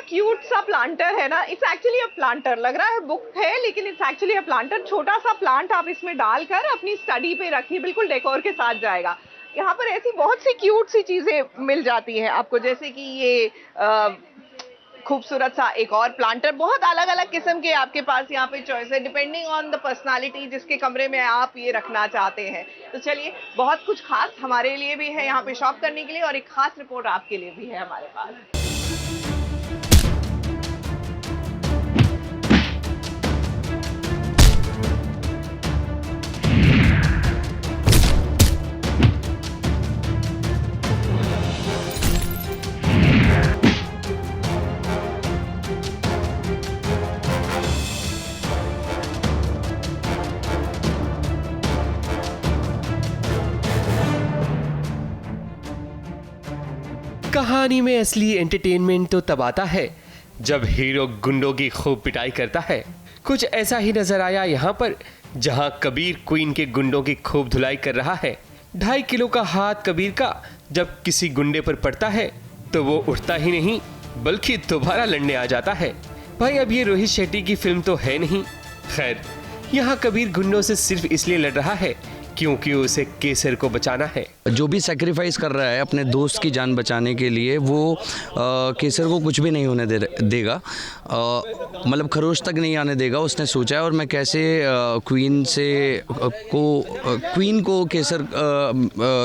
Cute सा planter है ना, इट्स एक्चुअली अ प्लांटर, लग रहा है बुक है लेकिन इट्स एक्चुअली अ प्लांटर। छोटा सा प्लांट आप इसमें डालकर अपनी स्टडी पे रखिए, बिल्कुल डेकोर के साथ जाएगा। यहाँ पर ऐसी बहुत सी क्यूट सी चीजें मिल जाती हैं आपको, जैसे कि ये खूबसूरत सा एक और प्लांटर। बहुत अलग अलग किस्म के आपके पास यहाँ पे चॉइस है, डिपेंडिंग ऑन द पर्सनालिटी जिसके कमरे में आप ये रखना चाहते हैं। तो चलिए, बहुत कुछ खास हमारे लिए भी है यहाँ पे शॉप करने के लिए, और एक खास रिपोर्ट आपके लिए भी है हमारे पास। कहानी में असली एंटरटेनमेंट तो तब आता है जब हीरो गुंडों की खूब पिटाई करता है। कुछ ऐसा ही नजर आया यहाँ पर, जहाँ कबीर क्वीन के गुंडों की खूब धुलाई कर रहा है। 2.5 किलो का हाथ कबीर का जब किसी गुंडे पर पड़ता है तो वो उठता ही नहीं बल्कि दोबारा लड़ने आ जाता है। भाई अब ये रोहित शेट्टी की फिल्म तो है नहीं। खैर, यहाँ कबीर गुंडों से सिर्फ इसलिए लड़ रहा है क्योंकि उसे केसर को बचाना है। जो भी सैक्रिफाइस कर रहा है अपने दोस्त की जान बचाने के लिए, वो केसर को कुछ भी नहीं होने देगा, मतलब खरोश तक नहीं आने देगा, उसने सोचा है। और मैं कैसे क्वीन को केसर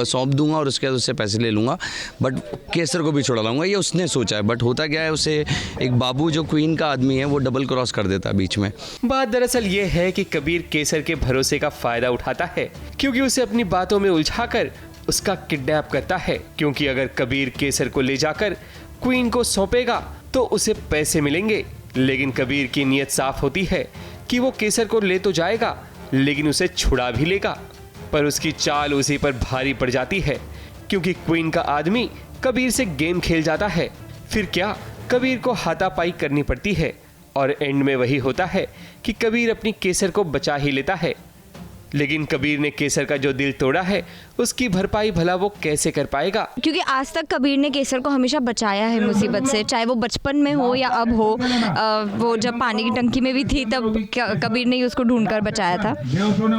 सौंप दूंगा और उसके बाद उससे पैसे ले लूँगा, बट केसर को भी छुड़ा लाऊंगा, ये उसने सोचा है। बट होता क्या है, उसे एक बाबू जो क्वीन का आदमी है वो डबल क्रॉस कर देता है बीच में। बात दरअसल ये है कि कबीर केसर के भरोसे का फायदा उठाता है, क्योंकि उसे अपनी बातों में उलझाकर उसका किडनैप करता है। क्योंकि अगर कबीर केसर को ले जाकर क्वीन को सौंपेगा तो उसे पैसे मिलेंगे, लेकिन कबीर की नीयत साफ होती है कि वो केसर को ले तो जाएगा लेकिन उसे छुड़ा भी लेगा। पर उसकी चाल उसी पर भारी पड़ जाती है, क्योंकि क्वीन का आदमी कबीर से गेम खेल जाता है। फिर क्या, कबीर को हाथापाई करनी पड़ती है और एंड में वही होता है कि कबीर अपनी केसर को बचा ही लेता है। लेकिन कबीर ने केसर का जो दिल तोड़ा है उसकी भरपाई भला वो कैसे कर पाएगा? क्योंकि आज तक कबीर ने केसर को हमेशा बचाया है मुसीबत से, चाहे वो बचपन में हो या अब हो। वो जब पानी की टंकी में भी थी तब कबीर ने ही उसको ढूंढकर बचाया था,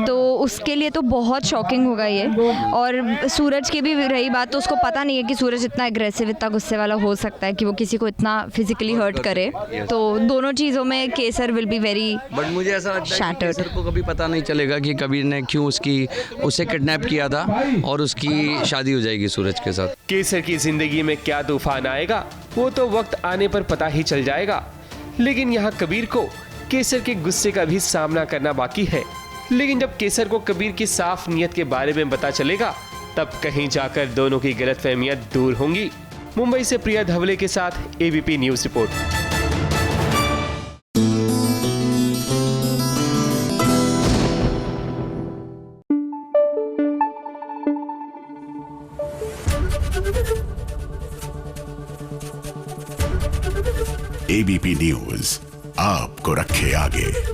तो उसके लिए तो बहुत शॉकिंग होगा ये। और सूरज की भी रही बात, तो उसको पता नहीं है कि सूरज इतना एग्रेसिव, इतना गुस्से वाला हो सकता है कि वो किसी को इतना फिजिकली हर्ट करे। तो दोनों चीज़ों में केसर विल बी वेरी, बट मुझे ऐसा लगता है कि केसर को कभी पता नहीं चलेगा कि कबीर ने क्यों उसे किडनैप किया था, और उसकी शादी हो जाएगी सूरज के साथ। केसर की जिंदगी में क्या तूफान आएगा वो तो वक्त आने पर पता ही चल जाएगा। लेकिन यहाँ कबीर को केसर के गुस्से का भी सामना करना बाकी है। लेकिन जब केसर को कबीर की साफ नीयत के बारे में पता चलेगा तब कहीं जाकर दोनों की गलतफहमियां दूर होंगी। मुंबई से प्रिया धवले के साथ ABP news report. ABP news आपको रखे आगे।